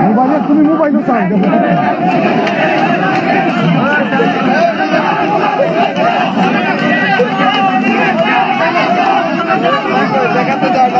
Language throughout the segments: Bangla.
মোবাইলে তুমি মোবাইলও চাই দেখাতে যায়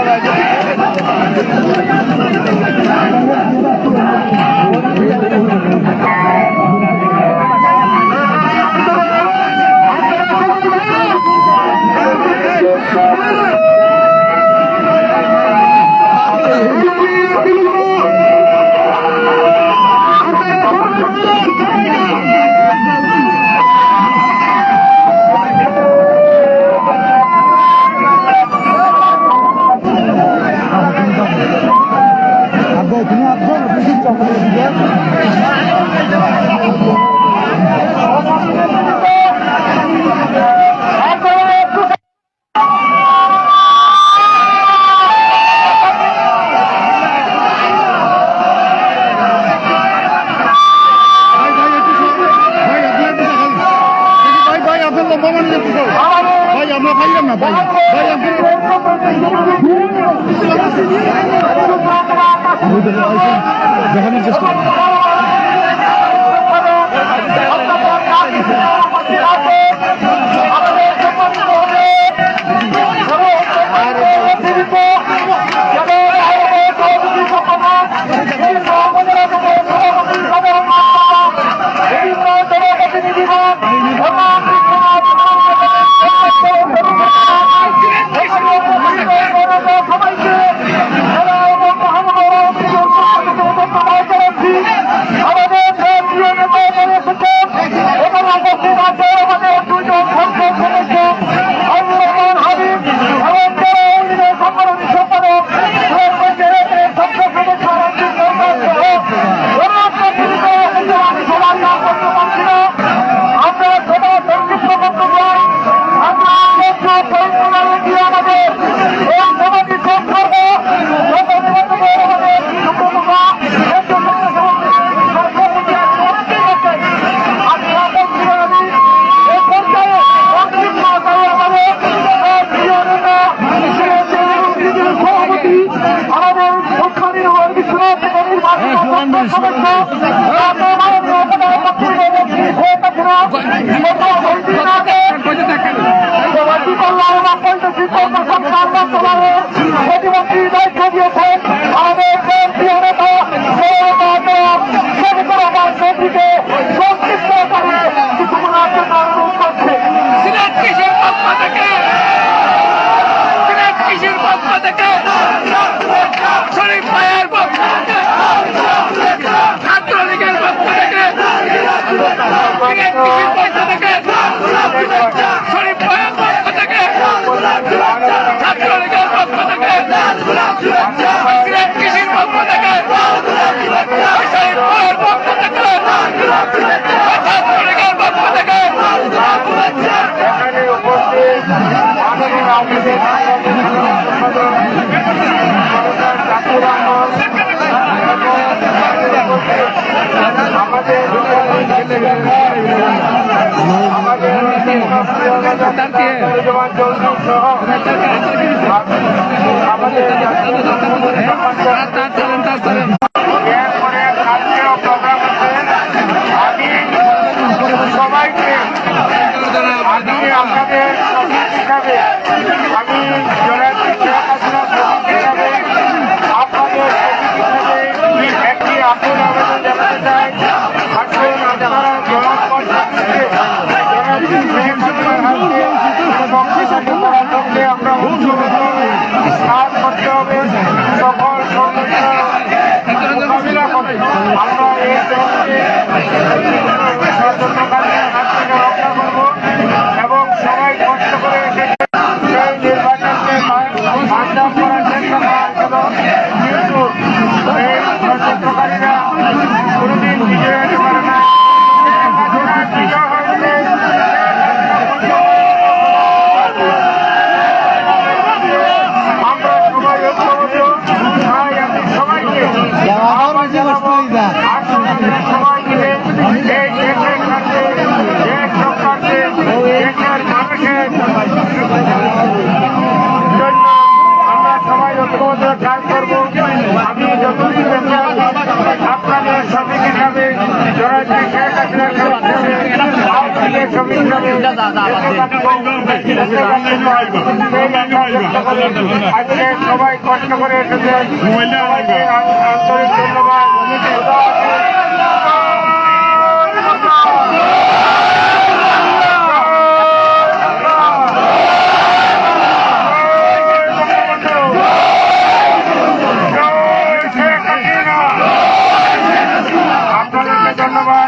দেখানোর চেষ্টা আজকে সবাই কষ্ট করে এসেছেন, আন্তরিক ধন্যবাদ।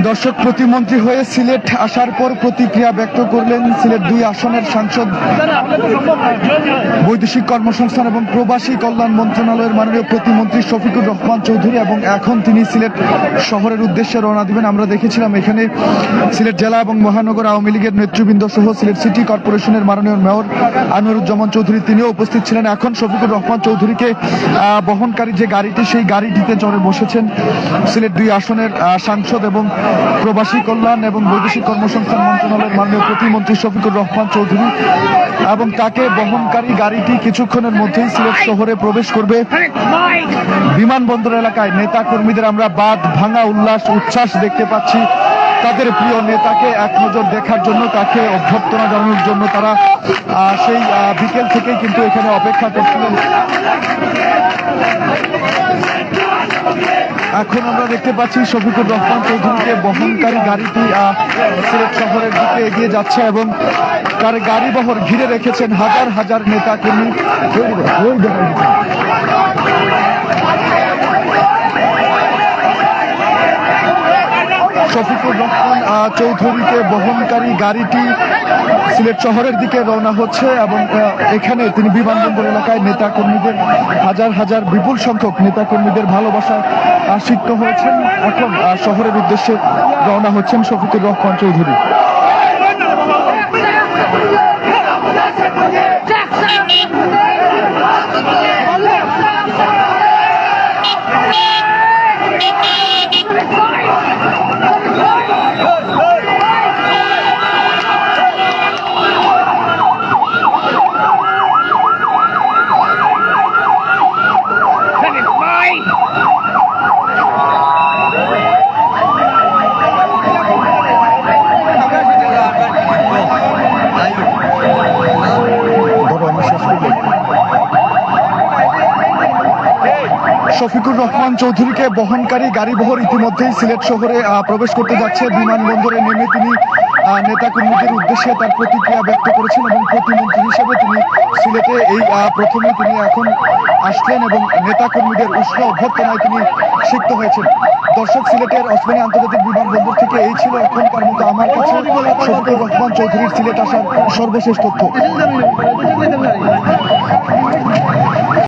দর্শক, প্রতিমন্ত্রী হয়ে সিলেট আসার পর প্রতিক্রিয়া ব্যক্ত করলেন সিলেট 2 আসনের সাংসদ, বৈদেশিক কর্মসংস্থান এবং প্রবাসী কল্যাণ মন্ত্রণালয়ের মাননীয় প্রতিমন্ত্রী শফিকুর রহমান চৌধুরী, এবং এখন তিনি সিলেট শহরের উদ্দেশ্যে রওনা দিবেন। আমরা দেখেছিলাম এখানে সিলেট জেলা এবং মহানগর আওয়ামী লীগের নেতৃবৃন্দ সহ সিলেট সিটি কর্পোরেশনের মাননীয় মেয়র আনোয়ারুজ্জামান চৌধুরী তিনিও উপস্থিত ছিলেন। এখন শফিকুর রহমান চৌধুরীকে বহনকারী যে গাড়িটি, সেই গাড়িটিতে চড়ে বসেছেন সিলেট 2 আসনের সাংসদ এবং প্রবাসী কল্যাণ এবং বৈদেশিক কর্মসংস্থান মন্ত্রণালয়ের মাননীয় প্রতিমন্ত্রী শফিকুর রহমান চৌধুরী, এবং তাকে বহনকারী গাড়িটি কিছুক্ষণের মধ্যেই সিলেট শহরে প্রবেশ করবে। বিমানবন্দর এলাকায় নেতা কর্মীদের আমরা বাদ ভাঙা উচ্ছ্বাস দেখতে পাচ্ছি। তাদের প্রিয় নেতাকে এক নজর দেখার জন্য, তাকে অভ্যর্থনা জানানোর জন্য তারা সেই বিকেল থেকেই কিন্তু এখানে অপেক্ষা করছিলেন। এখন আমরা দেখতে পাচ্ছি শফিকুর রহমান চৌধুরীকে বহনকারী গাড়িটি সিলেট শহরের দিকে এগিয়ে যাচ্ছে, এবং তার গাড়ি বহর ঘিরে রেখেছেন হাজার হাজার নেতা কর্মী। শফিকুর রহমান চৌধুরীকে বহনকারী গাড়িটি সিলেট শহরের দিকে রওনা হচ্ছে, এবং এখানে তিনি বিমানবন্দর এলাকায় নেতা কর্মীদের হাজার হাজার বিপুল সংখ্যক নেতা কর্মীদের ভালোবাসায় সিক্ত হয়েছেন। এখন শহরের উদ্দেশ্যে রওনা হচ্ছেন শফিকুর রহমান চৌধুরী। শফিকুর রহমান চৌধুরীকে বহনকারী গাড়িবহর ইতিমধ্যেই সিলেট শহরে প্রবেশ করতে যাচ্ছে। বিমানবন্দরে নেমে তিনি নেতাকর্মীদের উদ্দেশ্যে তার প্রতিক্রিয়া ব্যক্ত করেছেন, এবং প্রতিমন্ত্রী হিসেবে তিনি সিলেটে এই প্রথমে তিনি এখন আসলেন এবং নেতাকর্মীদের উষ্ণ অভ্যর্থনায় তিনি সিক্ত হয়েছেন। দর্শক, সিলেটের ওসমানী আন্তর্জাতিক বিমানবন্দর থেকে এই ছিল এখনকার মতো আমার কাছে শফিকুর রহমান চৌধুরীর সিলেট আসার সর্বশেষ তথ্য।